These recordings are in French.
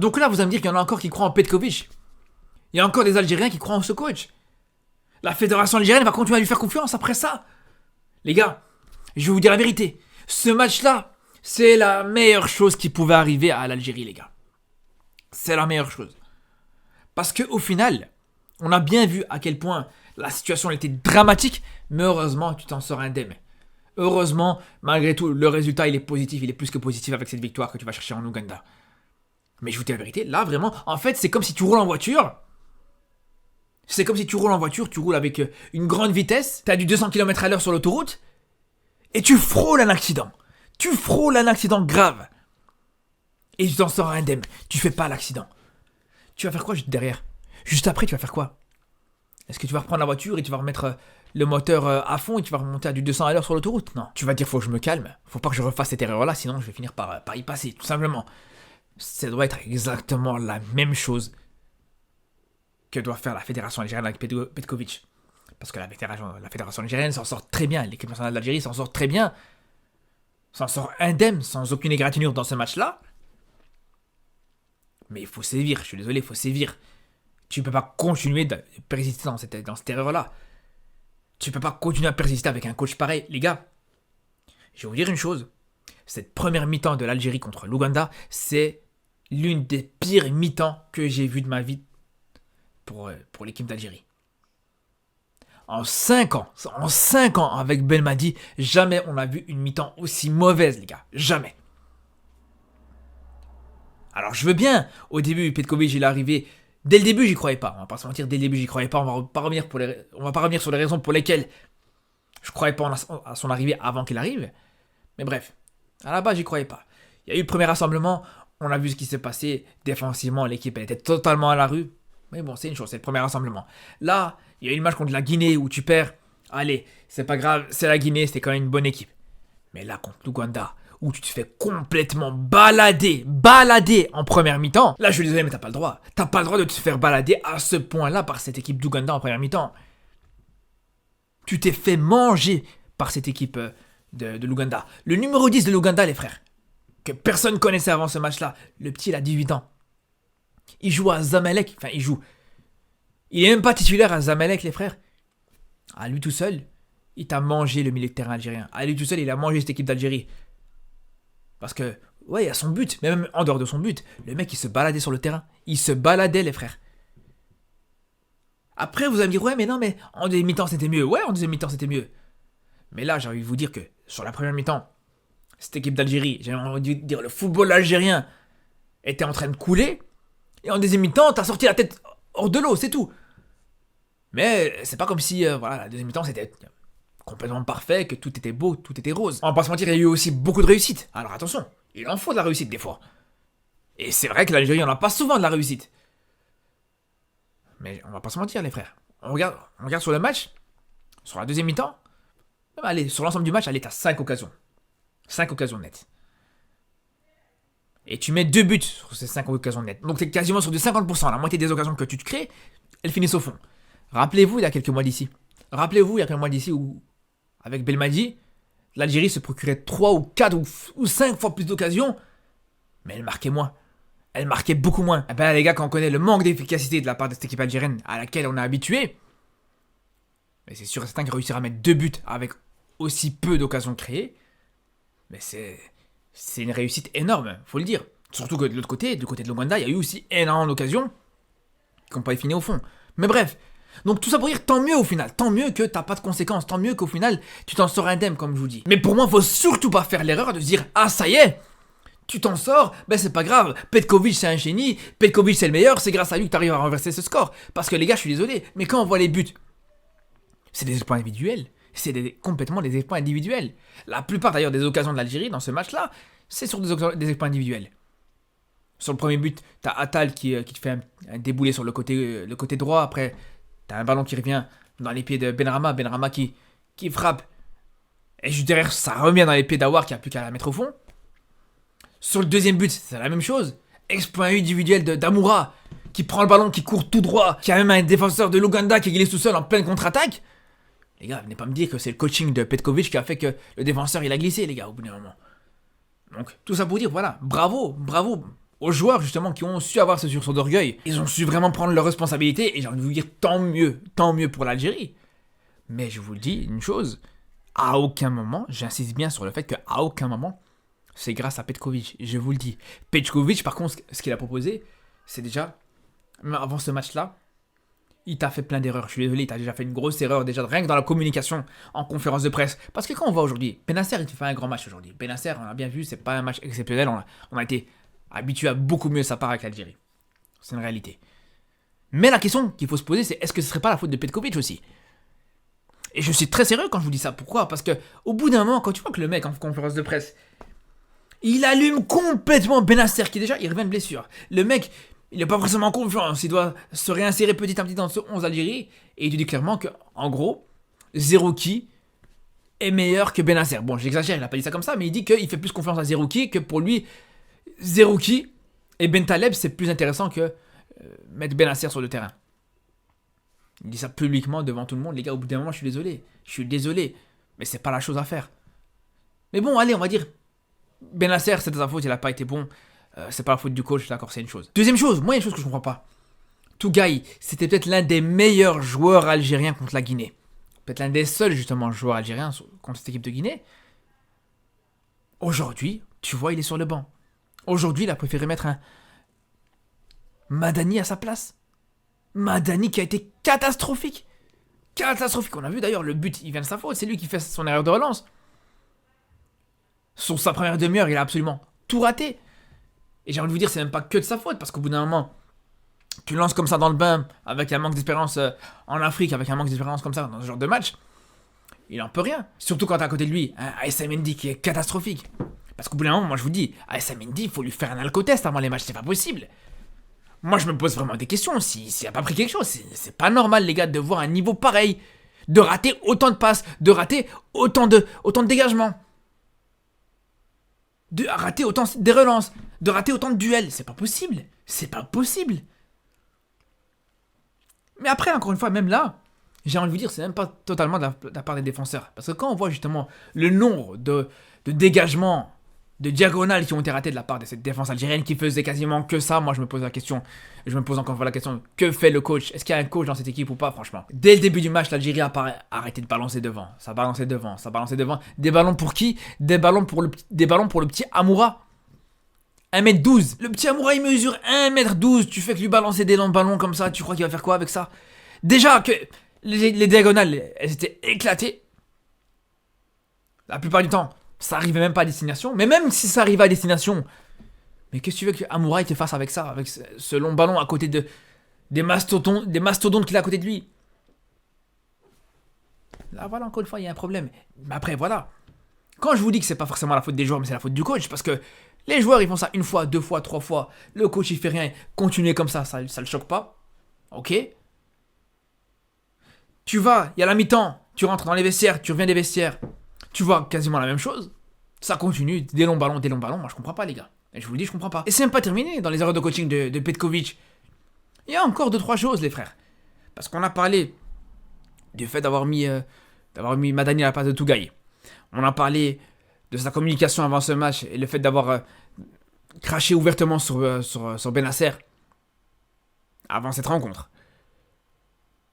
Donc là, vous allez me dire qu'il y en a encore qui croient en Petkovic. Il y a encore des Algériens qui croient en ce coach. La fédération algérienne va continuer à lui faire confiance après ça. Les gars, je vais vous dire la vérité. Ce match-là, c'est la meilleure chose qui pouvait arriver à l'Algérie, les gars. C'est la meilleure chose. Parce qu'au final, on a bien vu à quel point la situation était dramatique, mais heureusement, tu t'en sors indemne. Heureusement, malgré tout, le résultat, il est positif, il est plus que positif avec cette victoire que tu vas chercher en Ouganda. Mais je vous dis la vérité, là, vraiment, en fait, c'est comme si tu roules en voiture. C'est comme si tu roules en voiture, tu roules avec une grande vitesse, tu as du 200 km/h sur l'autoroute, et tu frôles un accident. Tu frôles un accident grave. Et tu t'en sors indemne. Tu fais pas l'accident. Tu vas faire quoi juste derrière? Juste après, tu vas faire quoi? Est-ce que tu vas reprendre la voiture et tu vas remettre le moteur à fond et tu vas remonter à du 200 à l'heure sur l'autoroute? Non. Tu vas dire, faut que je me calme. Faut pas que je refasse cette erreur-là, sinon je vais finir par y passer, tout simplement. Ça doit être exactement la même chose que doit faire la fédération algérienne avec Petkovic. Parce que la fédération algérienne s'en sort très bien. L'équipe nationale d'Algérie s'en sort très bien. S'en sort indemne, sans aucune égratignure dans ce match-là. Mais il faut sévir, je suis désolé, il faut sévir. Tu ne peux pas continuer de persister dans cette erreur-là. Tu ne peux pas continuer à persister avec un coach pareil. Les gars, je vais vous dire une chose. Cette première mi-temps de l'Algérie contre l'Ouganda, c'est l'une des pires mi-temps que j'ai vues de ma vie pour l'équipe d'Algérie. En 5 ans avec Belmadi, jamais on a vu une mi-temps aussi mauvaise, les gars. Jamais. Alors je veux bien, au début, Petkovic, il est arrivé. Dès le début, j'y croyais pas. On va pas se mentir, dès le début, j'y croyais pas. On va pas revenir sur les raisons pour lesquelles je croyais pas à son arrivée avant qu'il arrive. Mais bref, à la base, j'y croyais pas. Il y a eu le premier rassemblement, on a vu ce qui s'est passé. Défensivement, l'équipe elle était totalement à la rue. Mais bon, c'est une chose, c'est le premier rassemblement. Là, il y a eu le match contre la Guinée où tu perds. Allez, c'est pas grave, c'est la Guinée, c'était quand même une bonne équipe. Mais là, contre l'Ouganda, où tu te fais complètement balader en première mi-temps. Là, je suis désolé, mais t'as pas le droit. T'as pas le droit de te faire balader à ce point-là par cette équipe d'Ouganda en première mi-temps. Tu t'es fait manger par cette équipe de l'Ouganda. Le numéro 10 de l'Ouganda, les frères, que personne connaissait avant ce match-là. Le petit, il a 18 ans. Il joue à Zamalek. Enfin, il est même pas titulaire à Zamalek, les frères. À lui tout seul, il t'a mangé le milieu de terrain algérien. À lui tout seul, il a mangé cette équipe d'Algérie. Parce que, ouais, il y a son but. Mais même en dehors de son but, le mec, il se baladait sur le terrain. Il se baladait, les frères. Après, vous allez me dire, ouais, mais non, mais en deuxième mi-temps, c'était mieux. Ouais, en deuxième mi-temps, c'était mieux. Mais là, j'ai envie de vous dire que sur la première mi-temps, cette équipe d'Algérie, j'ai envie de dire, le football algérien était en train de couler. Et en deuxième mi-temps, t'as sorti la tête hors de l'eau, c'est tout. Mais c'est pas comme si, la deuxième mi-temps, c'était complètement parfait, que tout était beau, tout était rose. On va pas se mentir, il y a eu aussi beaucoup de réussite. Alors attention, il en faut de la réussite des fois. Et c'est vrai que l'Algérie, on n'a pas souvent de la réussite. Mais on va pas se mentir, les frères. On regarde sur le match, sur la deuxième mi-temps. Allez, sur l'ensemble du match, allez, t'as 5 occasions. 5 occasions nettes. Et tu mets 2 buts sur ces 5 occasions nettes. Donc t'es quasiment sur du 50%. La moitié des occasions que tu te crées, elles finissent au fond. Rappelez-vous, il y a quelques mois d'ici. Où, avec Belmadi, l'Algérie se procurait 3 ou 4 ou 5 fois plus d'occasions, mais elle marquait moins. Elle marquait beaucoup moins. Et ben les gars, quand on connaît le manque d'efficacité de la part de cette équipe algérienne à laquelle on est habitué, mais c'est sûr et certain que réussir à mettre 2 buts avec aussi peu d'occasions créées, mais c'est une réussite énorme, faut le dire. Surtout que de l'autre côté, du côté de l'Ouganda, il y a eu aussi énormément d'occasions qui n'ont pas fini au fond. Mais bref, donc tout ça pour dire tant mieux au final, tant mieux que t'as pas de conséquences, tant mieux qu'au final tu t'en sors indemne comme je vous dis. Mais pour moi, faut surtout pas faire l'erreur de se dire ah ça y est, tu t'en sors, ben c'est pas grave, Petkovic c'est un génie, Petkovic c'est le meilleur, c'est grâce à lui que t'arrives à renverser ce score. Parce que les gars, je suis désolé, mais quand on voit les buts, c'est des exploits individuels. C'est complètement des exploits individuels. La plupart d'ailleurs des occasions de l'Algérie dans ce match-là, c'est sur des exploits individuels. Sur le premier but, t'as Attal qui te fait un déboulé sur le côté droit. Après, t'as un ballon qui revient dans les pieds de Benrahma. Benrahma qui frappe. Et juste derrière, ça revient dans les pieds d'Aouar qui a plus qu'à la mettre au fond. Sur le deuxième but, c'est la même chose. Exploit individuel d'Amoura qui prend le ballon, qui court tout droit. Qui a même un défenseur de l'Ouganda qui glisse tout seul en pleine contre-attaque. Les gars, venez pas me dire que c'est le coaching de Petkovic qui a fait que le défenseur il a glissé, les gars, au bout d'un moment. Donc, tout ça pour dire, voilà, bravo aux joueurs justement qui ont su avoir ce sursaut d'orgueil. Ils ont su vraiment prendre leurs responsabilités et j'ai envie de vous dire tant mieux pour l'Algérie. Mais je vous le dis une chose, à aucun moment, j'insiste bien sur le fait qu'à aucun moment, c'est grâce à Petkovic, je vous le dis. Petkovic, par contre, ce qu'il a proposé, c'est déjà, avant ce match-là, il t'a fait plein d'erreurs. Je suis désolé, il t'a déjà fait une grosse erreur, déjà rien que dans la communication, en conférence de presse. Parce que quand on voit aujourd'hui, Benasser, il fait un grand match aujourd'hui. Benasser, on a bien vu, c'est pas un match exceptionnel. On a été habitué à beaucoup mieux sa part avec l'Algérie. C'est une réalité. Mais la question qu'il faut se poser, c'est est-ce que ce serait pas la faute de Petkovic aussi? Et je suis très sérieux quand je vous dis ça. Pourquoi? Parce que au bout d'un moment, quand tu vois que le mec en conférence de presse, il allume complètement Benasser, qui déjà, il revient de blessure. Le mec, il n'a pas forcément confiance, il doit se réinsérer petit à petit dans ce 11 Algérie, et il te dit clairement que, en gros, Zerouki est meilleur que Benasser. Bon, j'exagère, il n'a pas dit ça comme ça, mais il dit qu'il fait plus confiance à Zerouki, que pour lui, Zerouki et Bentaleb, c'est plus intéressant que mettre Benasser sur le terrain. Il dit ça publiquement devant tout le monde. Les gars, au bout d'un moment, je suis désolé, mais c'est pas la chose à faire. Mais bon, allez, on va dire, Benasser, c'est de sa faute, il n'a pas été bon. C'est pas la faute du coach, d'accord, c'est une chose. Deuxième chose, moi il y a une chose que je comprends pas. Tougaï, c'était peut-être l'un des meilleurs joueurs algériens contre la Guinée. Peut-être l'un des seuls justement joueurs algériens contre cette équipe de Guinée. Aujourd'hui, tu vois, il est sur le banc. Aujourd'hui, il a préféré mettre un Madani à sa place. Madani qui a été catastrophique. Catastrophique. On a vu d'ailleurs, le but, il vient de sa faute. C'est lui qui fait son erreur de relance. Sur sa première demi-heure, il a absolument tout raté. Et j'ai envie de vous dire, c'est même pas que de sa faute, parce qu'au bout d'un moment, tu lances comme ça dans le bain, avec un manque d'expérience en Afrique, avec un manque d'expérience comme ça, dans ce genre de match, il en peut rien. Surtout quand t'as à côté de lui un AS Mendy qui est catastrophique. Parce qu'au bout d'un moment, moi je vous dis, AS Mendy, il faut lui faire un alcotest avant les matchs, c'est pas possible. Moi je me pose vraiment des questions, s'il a pas pris quelque chose, c'est pas normal les gars de voir un niveau pareil, de rater autant de passes, de rater autant de dégagements. De rater autant des relances, de rater autant de duels. C'est pas possible. C'est pas possible. Mais après, encore une fois, même là, j'ai envie de vous dire, c'est même pas totalement de la part des défenseurs. Parce que quand on voit justement le nombre de dégagements, de diagonales qui ont été ratés de la part de cette défense algérienne qui faisait quasiment que ça, moi je me pose la question, je me pose encore une fois la question, que fait le coach? Est-ce qu'il y a un coach dans cette équipe ou pas, franchement? Dès le début du match, l'Algérie a arrêté de balancer devant. Ça balançait devant. Des ballons pour qui? Des ballons pour le petit Amoura. 1m12. Le petit Amoura, il mesure 1m12. Tu fais que lui balancer des longs ballons comme ça, tu crois qu'il va faire quoi avec ça? Déjà que les diagonales, elles étaient éclatées. La plupart du temps, ça arrivait même pas à destination. Mais même si ça arrivait à destination, mais qu'est-ce que tu veux que Amoura te fasse avec ça? Avec ce long ballon à côté des mastodontes qu'il a à côté de lui. Là, voilà, encore une fois, il y a un problème. Mais après, voilà. Quand je vous dis que c'est pas forcément la faute des joueurs, mais c'est la faute du coach, parce que les joueurs, ils font ça une fois, deux fois, trois fois. Le coach, il fait rien. Continuer comme ça le choque pas. Ok? Tu vas, il y a la mi-temps, tu rentres dans les vestiaires, tu reviens des vestiaires, tu vois quasiment la même chose. Ça continue, des longs ballons. Moi, je comprends pas, les gars. Et je vous le dis, je comprends pas. Et c'est même pas terminé dans les erreurs de coaching de Petkovic. Il y a encore 2-3 choses, les frères. Parce qu'on a parlé du fait d'avoir mis Madani à la place de Tougaï. On a parlé de sa communication avant ce match et le fait d'avoir craché ouvertement sur Benasser avant cette rencontre.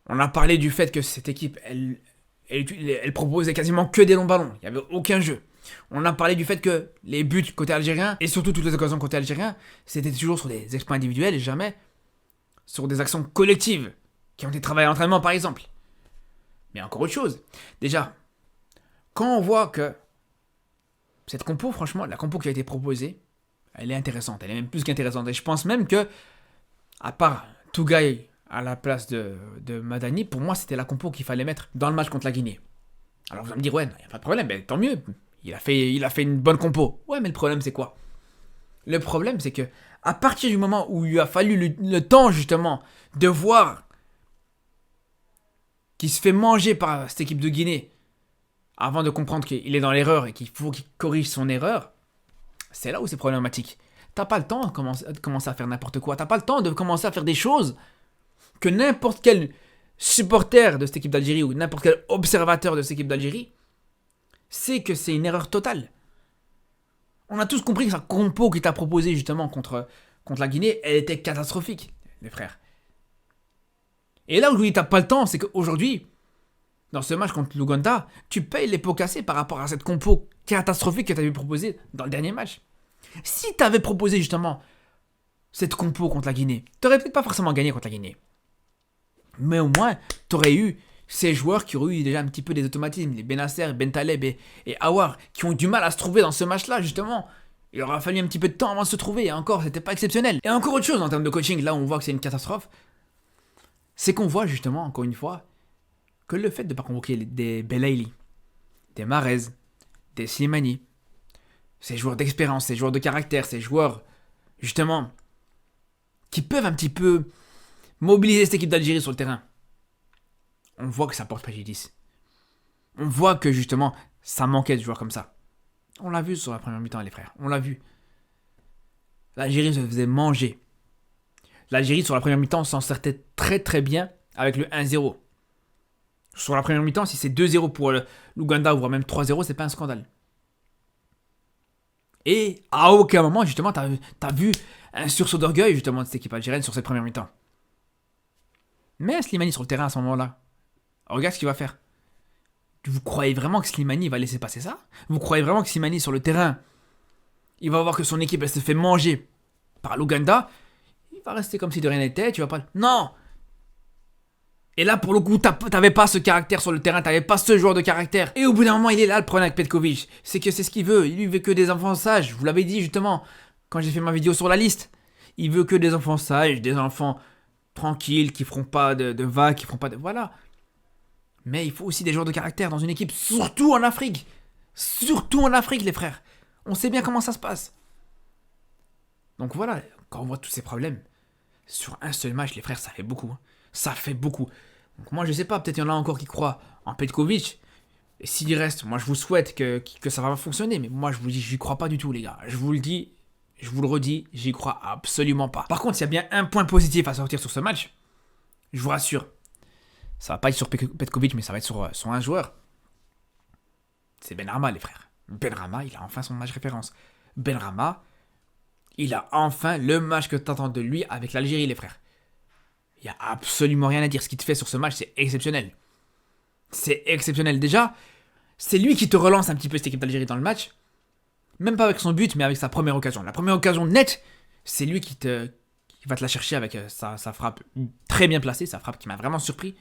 On a parlé du fait que cette équipe, elle proposait quasiment que des longs ballons. Il n'y avait aucun jeu. On a parlé du fait que les buts côté algérien, et surtout toutes les occasions côté algérien, c'était toujours sur des exploits individuels et jamais sur des actions collectives qui ont été travaillées à l'entraînement par exemple. Mais encore autre chose. Déjà, quand on voit que cette compo, franchement, la compo qui a été proposée, elle est intéressante. Elle est même plus qu'intéressante. Et je pense même que, à part Tougaï à la place de Madani, pour moi, c'était la compo qu'il fallait mettre dans le match contre la Guinée. Alors vous allez me dire, ouais, il n'y a pas de problème, mais tant mieux. Il a fait une bonne compo. Ouais, mais le problème, c'est quoi? Le problème, c'est que à partir du moment où il a fallu le temps, justement, de voir qu'il se fait manger par cette équipe de Guinée, avant de comprendre qu'il est dans l'erreur et qu'il faut qu'il corrige son erreur, c'est là où c'est problématique. T'as pas le temps de commencer à faire n'importe quoi. T'as pas le temps de commencer à faire des choses que n'importe quel supporter de cette équipe d'Algérie ou n'importe quel observateur de cette équipe d'Algérie sait que c'est une erreur totale. On a tous compris que sa compo qu'il t'a proposé justement contre contre la Guinée, elle était catastrophique, les frères. Et là où je vous dis t'as pas le temps, c'est qu'aujourd'hui, dans ce match contre l'Ouganda, tu payes les pots cassés par rapport à cette compo catastrophique que tu avais proposée dans le dernier match. Si tu avais proposé justement cette compo contre la Guinée, tu n'aurais peut-être pas forcément gagné contre la Guinée. Mais au moins, tu aurais eu ces joueurs qui auraient eu déjà un petit peu des automatismes, les Benasser, Bentaleb et Aouar, qui ont eu du mal à se trouver dans ce match-là, justement. Il leur a fallu un petit peu de temps avant de se trouver, et encore, c'était pas exceptionnel. Et encore autre chose en termes de coaching, là où on voit que c'est une catastrophe, c'est qu'on voit justement, encore une fois, que le fait de ne pas convoquer des Belaïli, des Mahrez, des Slimani, ces joueurs d'expérience, ces joueurs de caractère, ces joueurs, justement, qui peuvent un petit peu mobiliser cette équipe d'Algérie sur le terrain, on voit que ça porte préjudice. On voit que, justement, ça manquait de joueurs comme ça. On l'a vu sur la première mi-temps, les frères. On l'a vu. L'Algérie se faisait manger. L'Algérie, sur la première mi-temps, s'en sortait très très bien avec le 1-0. Sur la première mi-temps, si c'est 2-0 pour l'Ouganda, voire même 3-0, c'est pas un scandale. Et à aucun moment, justement, t'as vu un sursaut d'orgueil, justement, de cette équipe algérienne sur cette première mi-temps. Mais Slimani sur le terrain à ce moment-là, regarde ce qu'il va faire. Vous croyez vraiment que Slimani va laisser passer ça? Vous croyez vraiment que Slimani sur le terrain, il va voir que son équipe elle se fait manger par l'Ouganda? Il va rester comme si de rien n'était, tu vas pas... Non! Et là, pour le coup, t'avais pas ce caractère sur le terrain, t'avais pas ce joueur de caractère. Et au bout d'un moment, il est là, le problème avec Petkovic. C'est que c'est ce qu'il veut. Il veut que des enfants sages. Je vous l'avais dit, justement, quand j'ai fait ma vidéo sur la liste. Il veut que des enfants sages, des enfants tranquilles, qui feront pas de vagues, qui feront pas de... Voilà. Mais il faut aussi des joueurs de caractère dans une équipe, surtout en Afrique. Surtout en Afrique, les frères. On sait bien comment ça se passe. Donc voilà, quand on voit tous ces problèmes, sur un seul match, les frères, ça fait beaucoup. Hein. Ça fait beaucoup. Donc moi, je sais pas, peut-être il y en a encore qui croient en Petkovic. Et s'il reste, moi, je vous souhaite que ça va fonctionner. Mais moi, je vous dis, j'y crois pas du tout, les gars. Je vous le dis, je vous le redis, j'y crois absolument pas. Par contre, il y a bien un point positif à sortir sur ce match. Je vous rassure. Ça va pas être sur Petkovic, mais ça va être sur un joueur. C'est Benrahma, les frères. Benrahma, il a enfin son match référence. Benrahma, il a enfin le match que t'attends de lui avec l'Algérie, les frères. Il n'y a absolument rien à dire. Ce qu'il te fait sur ce match, c'est exceptionnel. C'est exceptionnel. Déjà, c'est lui qui te relance un petit peu cette équipe d'Algérie dans le match. Même pas avec son but, mais avec sa première occasion. La première occasion nette, c'est lui qui va te la chercher avec sa frappe très bien placée. Sa frappe qui m'a vraiment surpris.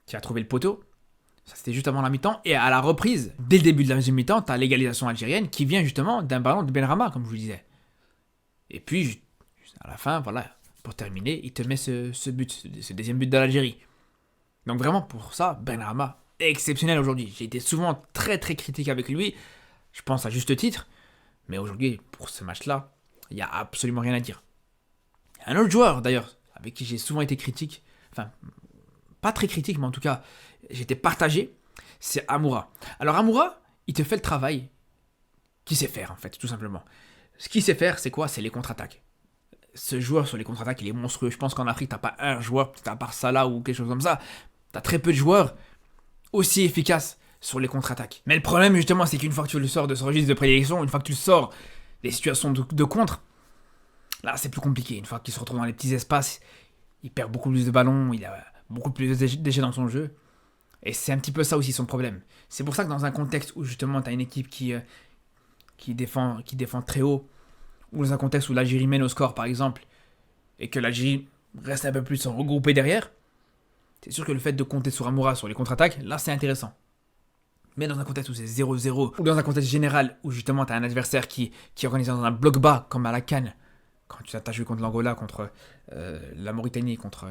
Qui a trouvé le poteau. Ça, c'était juste avant la mi-temps. Et à la reprise, dès le début de la deuxième mi-temps, tu as l'égalisation algérienne qui vient justement d'un ballon de Benrahma, comme je vous disais. Et puis, à la fin, voilà... Pour terminer, il te met ce but, ce deuxième but de l'Algérie. Donc vraiment, pour ça, Benrahma, exceptionnel aujourd'hui. J'ai été souvent très très critique avec lui, je pense à juste titre. Mais aujourd'hui, pour ce match-là, il n'y a absolument rien à dire. Un autre joueur, d'ailleurs, avec qui j'ai souvent été critique, enfin, pas très critique, mais en tout cas, j'étais partagé, c'est Amoura. Alors Amoura, il te fait le travail qu'il sait faire, en fait, tout simplement. Ce qu'il sait faire, c'est quoi? C'est les contre-attaques. Ce joueur sur les contre-attaques, il est monstrueux. Je pense qu'en Afrique, t'as pas un joueur, peut-être à part Salah ou quelque chose comme ça. T'as très peu de joueurs aussi efficaces sur les contre-attaques. Mais le problème, justement, c'est qu'une fois que tu le sors de ce registre de prédilection, une fois que tu le sors des situations de contre, là, c'est plus compliqué. Une fois qu'il se retrouve dans les petits espaces, il perd beaucoup plus de ballons, il a beaucoup plus de déchets dans son jeu. Et c'est un petit peu ça aussi son problème. C'est pour ça que dans un contexte où, justement, t'as une équipe qui défend très haut, ou dans un contexte où l'Algérie mène au score, par exemple, et que l'Algérie reste un peu plus regroupée derrière, c'est sûr que le fait de compter sur Amoura sur les contre-attaques, là, c'est intéressant. Mais dans un contexte où c'est 0-0, ou dans un contexte général où justement tu as un adversaire qui est organisé dans un bloc bas, comme à la CAN, quand tu as joué contre l'Angola, contre la Mauritanie, contre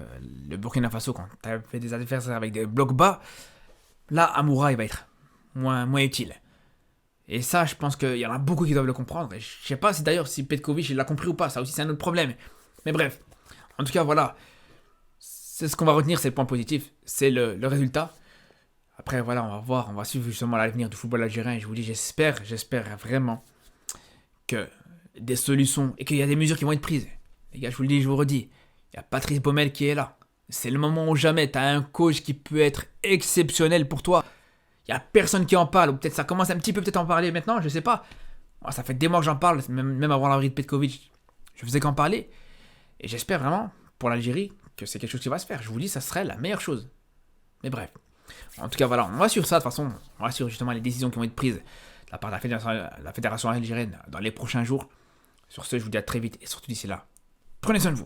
le Burkina Faso, quand tu as fait des adversaires avec des blocs bas, là, Amoura, il va être moins utile. Et ça, je pense qu'il y en a beaucoup qui doivent le comprendre. Et je sais pas si d'ailleurs si Petkovic il l'a compris ou pas. Ça aussi, c'est un autre problème. Mais bref. En tout cas, voilà. C'est ce qu'on va retenir, c'est le point positif. C'est le résultat. Après, voilà, on va voir. On va suivre justement l'avenir du football algérien. Et je vous dis, j'espère vraiment que des solutions et qu'il y a des mesures qui vont être prises. Les gars, je vous le dis, je vous le redis. Il y a Patrice Baumel qui est là. C'est le moment où jamais tu as un coach qui peut être exceptionnel pour toi. Il n'y a personne qui en parle, ou peut-être ça commence un petit peu peut-être à en parler maintenant, je sais pas. Moi, ça fait des mois que j'en parle, même avant l'arrivée de Petkovic. Je faisais qu'en parler. Et j'espère vraiment, pour l'Algérie, que c'est quelque chose qui va se faire. Je vous dis, ça serait la meilleure chose. Mais bref. En tout cas, voilà, on va sur ça, de toute façon. On va sur justement les décisions qui vont être prises de la part de la fédération algérienne dans les prochains jours. Sur ce, je vous dis à très vite et surtout d'ici là, prenez soin de vous.